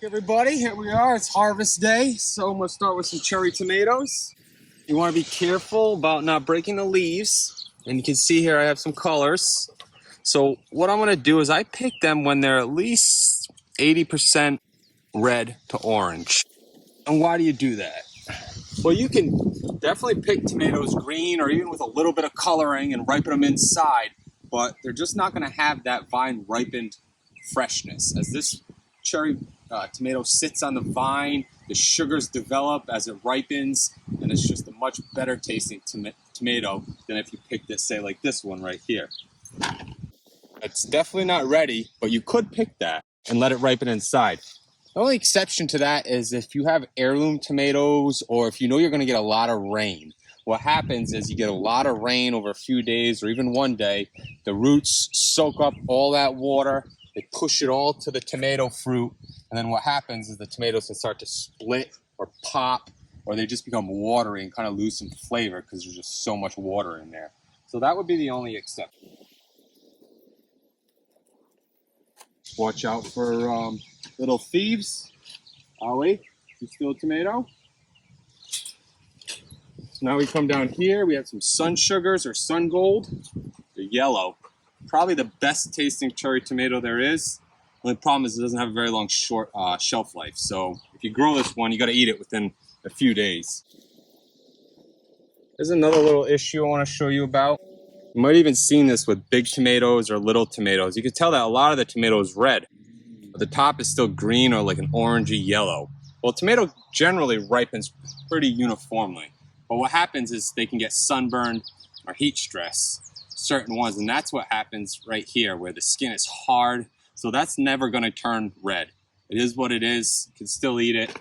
Everybody, here we are. It's harvest day, so I'm gonna start with some cherry tomatoes. You want to be careful about not breaking the leaves, and you can see here I have some colors. So what I'm gonna do is I pick them when they're at least 80% red to orange. And why do you do that? Well, you can definitely pick tomatoes green or even with a little bit of coloring and ripen them inside, but they're just not gonna have that vine ripened freshness. As this cherry tomato sits on the vine, the sugars develop as it ripens, and it's just a much better tasting tomato than if you pick this, say, like this one right here. It's definitely not ready, but you could pick that and let it ripen inside. The only exception to that is if you have heirloom tomatoes or if you know you're going to get a lot of rain. What happens is you get a lot of rain over a few days or even one day, the roots soak up all that water, they push it all to the tomato fruit, and then what happens is the tomatoes can start to split or pop, or they just become watery and kind of lose some flavor because there's just so much water in there. So that would be the only exception. Watch out for little thieves. Ollie, you steal a tomato? So now we come down here, we have some sun sugars or sun gold. They're yellow. Probably the best tasting cherry tomato there is. The only problem is it doesn't have a very long shelf life. So if you grow this one, you got to eat it within a few days. There's another little issue I want to show you about. You might have even seen this with big tomatoes or little tomatoes. You can tell that a lot of the tomato is red, but the top is still green or like an orangey yellow. Well, tomato generally ripens pretty uniformly, but what happens is they can get sunburned or heat stress, certain ones, and that's what happens right here where the skin is hard. So that's never going to turn red. It is what it is. You can still eat it,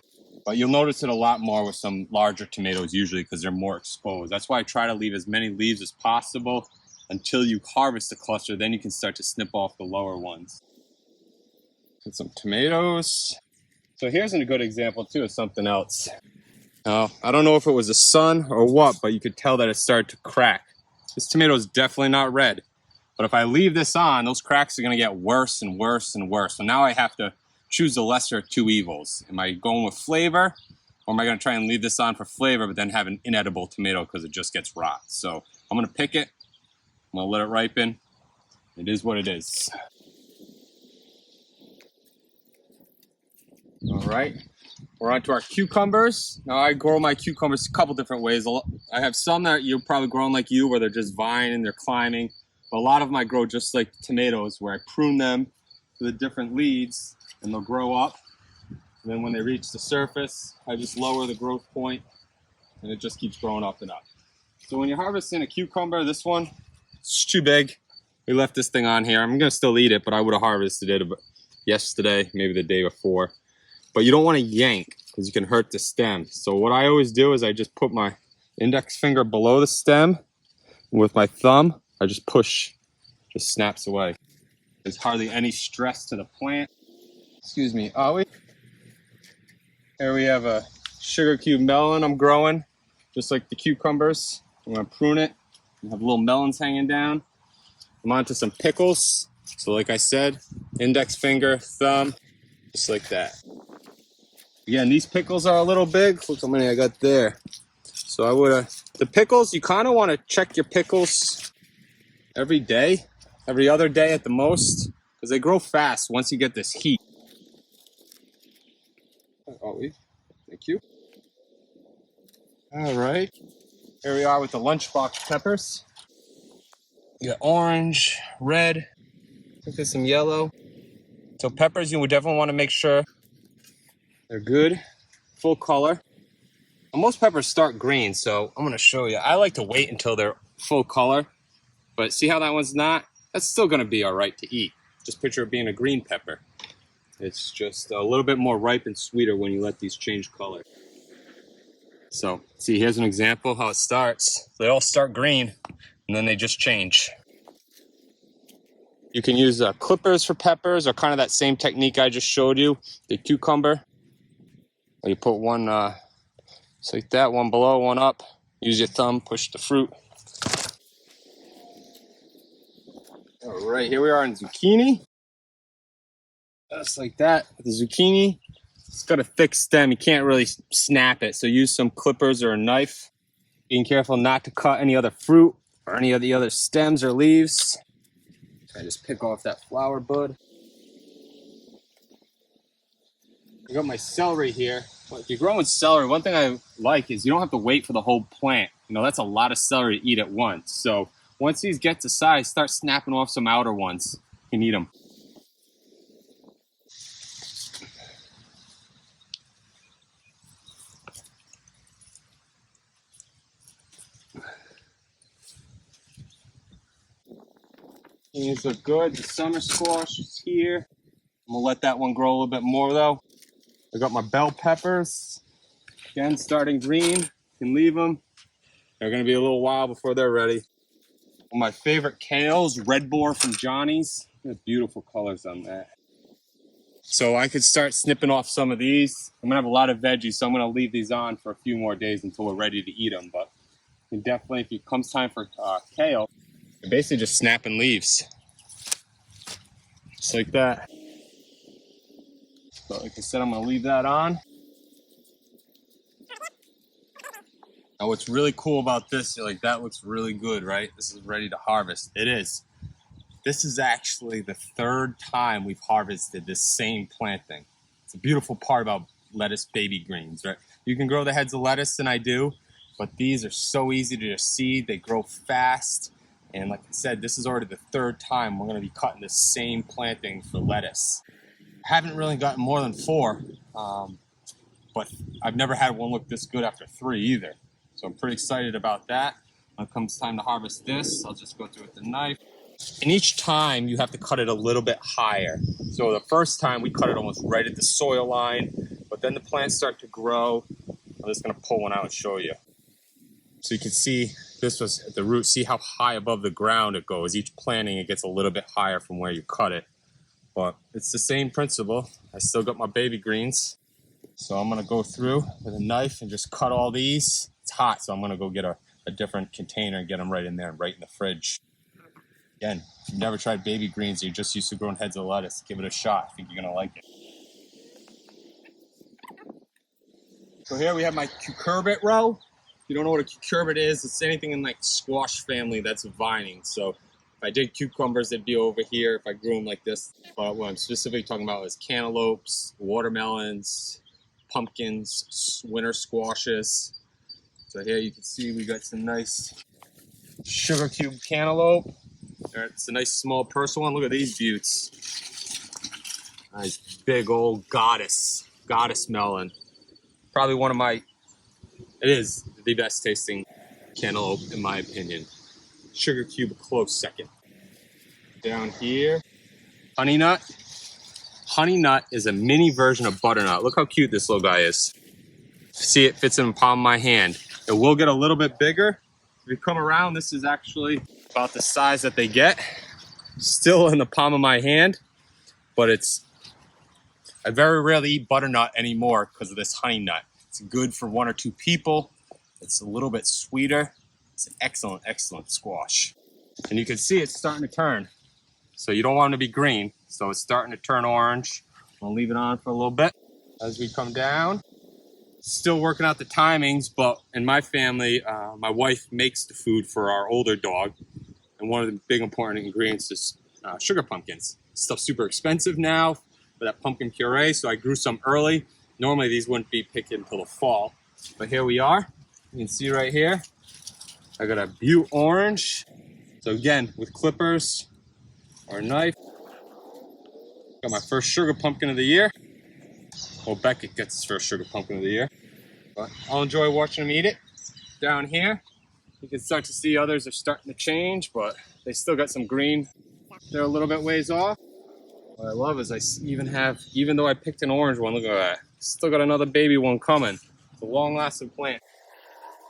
but you'll notice it a lot more with some larger tomatoes usually because they're more exposed. That's why I try to leave as many leaves as possible until you harvest the cluster. Then you can start to snip off the lower ones. And some tomatoes. So here's a good example too of something else. I don't know if it was the sun or what, but you could tell that it started to crack. This tomato is definitely not red. But if I leave this on, those cracks are going to get worse and worse and worse. So now I have to choose the lesser of two evils. Am I going with flavor, or am I going to try and leave this on for flavor but then have an inedible tomato because it just gets rot? So I'm going to pick it. I'm going to let it ripen. It is what it is. All right. We're on to our cucumbers. Now I grow my cucumbers a couple different ways. I have some that you're probably growing like you where they're just vine and they're climbing. But a lot of them I grow just like tomatoes where I prune them to the different leads and they'll grow up. And then when they reach the surface, I just lower the growth point and it just keeps growing up and up. So when you're harvesting a cucumber, this one, it's too big. We left this thing on here. I'm going to still eat it, but I would have harvested it yesterday, maybe the day before. But you don't want to yank because you can hurt the stem. So what I always do is I just put my index finger below the stem. With my thumb, I just push, just snaps away. There's hardly any stress to the plant. Excuse me, Ollie. Here we have a sugar cube melon I'm growing, just like the cucumbers. I'm gonna prune it and have little melons hanging down. I'm on to some pickles. So like I said, index finger, thumb, just like that. Again, these pickles are a little big. Look how many I got there. So I would the pickles, you kind of want to check your pickles every day, every other day at the most, because they grow fast once you get this heat. Oh, thank you. All right, here we are with the lunchbox peppers. You got orange, red, I think there's some yellow. So peppers, you would definitely want to make sure they're good, full color. And most peppers start green, so I'm going to show you. I like to wait until they're full color, but see how that one's not? That's still going to be all right to eat. Just picture it being a green pepper. It's just a little bit more ripe and sweeter when you let these change color. So, see, here's an example how it starts. They all start green, and then they just change. You can use clippers for peppers, or kind of that same technique I just showed you, the cucumber. Or you put one, just like that, one below, one up. Use your thumb, push the fruit. All right, here we are in zucchini. Just like that, the zucchini. It's got a thick stem. You can't really snap it, so use some clippers or a knife. Being careful not to cut any other fruit or any of the other stems or leaves. I just pick off that flower bud. I got my celery here. Well, if you're growing celery, one thing I like is you don't have to wait for the whole plant. You know, that's a lot of celery to eat at once. So once these get to size, start snapping off some outer ones. You can eat them. These look good. The summer squash is here. I'm gonna let that one grow a little bit more though. I got my bell peppers. Again, starting green. You can leave them. They're gonna be a little while before they're ready. One of my favorite kales, Red Boar from Johnny's. There's beautiful colors on that. So I could start snipping off some of these. I'm gonna have a lot of veggies, so I'm gonna leave these on for a few more days until we're ready to eat them. But you definitely, if it comes time for kale, you're basically just snapping leaves. Just like that. So like I said, I'm gonna leave that on. Now what's really cool about this, like that looks really good, right? This is ready to harvest. It is. This is actually the third time we've harvested this same planting. It's a beautiful part about lettuce baby greens, right? You can grow the heads of lettuce, and I do, but these are so easy to just seed. They grow fast. And like I said, this is already the third time we're gonna be cutting the same planting for lettuce. I haven't really gotten more than 4, but I've never had one look this good after 3 either. So I'm pretty excited about that. When it comes time to harvest this, I'll just go through with the knife. And each time you have to cut it a little bit higher. So the first time we cut it almost right at the soil line, but then the plants start to grow. I'm just gonna pull one out and show you. So you can see this was at the root. See how high above the ground it goes. Each planting, it gets a little bit higher from where you cut it. But it's the same principle. I still got my baby greens. So I'm gonna go through with a knife and just cut all these. It's hot, so I'm gonna go get a different container and get them right in there, right in the fridge. Again, if you've never tried baby greens, you're just used to growing heads of lettuce, give it a shot. I think you're gonna like it. So here we have my cucurbit row. If you don't know what a cucurbit is, it's anything in like squash family that's vining. So if I did cucumbers, they'd be over here if I grew them like this. But what I'm specifically talking about is cantaloupes, watermelons, pumpkins, winter squashes. So here you can see we got some nice sugar cube cantaloupe. It's a nice small personal one. Look at these buttes. Nice big old goddess melon. Probably one of my, it is the best tasting cantaloupe in my opinion. Sugar cube a close second. Down here, honey nut. Honey nut is a mini version of butternut. Look how cute this little guy is. See, it fits in the palm of my hand. It will get a little bit bigger. If you come around, this is actually about the size that they get. Still in the palm of my hand, but I very rarely eat butternut anymore because of this honey nut. It's good for 1 or 2 people. It's a little bit sweeter. It's an excellent, excellent squash. And you can see it's starting to turn. So you don't want it to be green. So it's starting to turn orange. I'll leave it on for a little bit as we come down. Still working out the timings, but in my family, my wife makes the food for our older dog. And one of the big important ingredients is sugar pumpkins. Stuff's super expensive now for that pumpkin puree, so I grew some early. Normally these wouldn't be picked until the fall, but here we are. You can see right here, I got a butte orange. So again, with clippers or a knife, got my first sugar pumpkin of the year. Well, Beckett gets his first sugar pumpkin of the year, but I'll enjoy watching him eat it. Down here, you can start to see others are starting to change, but they still got some green. They're a little bit ways off. What I love is I even though I picked an orange one, look at that. Still got another baby one coming. It's a long-lasting plant.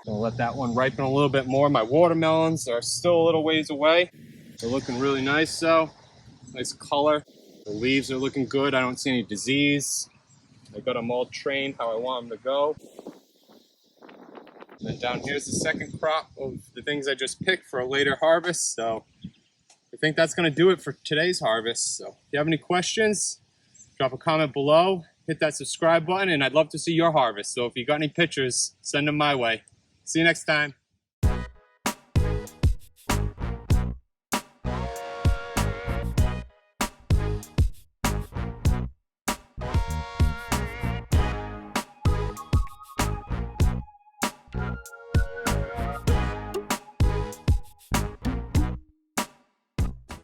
Gonna let that one ripen a little bit more. My watermelons are still a little ways away. They're looking really nice though. Nice color. The leaves are looking good. I don't see any disease. I got them all trained how I want them to go. And then down here's the second crop of the things I just picked for a later harvest. So I think that's gonna do it for today's harvest. So if you have any questions, drop a comment below. hit that subscribe button, and I'd love to see your harvest. So if you got any pictures, send them my way. See you next time.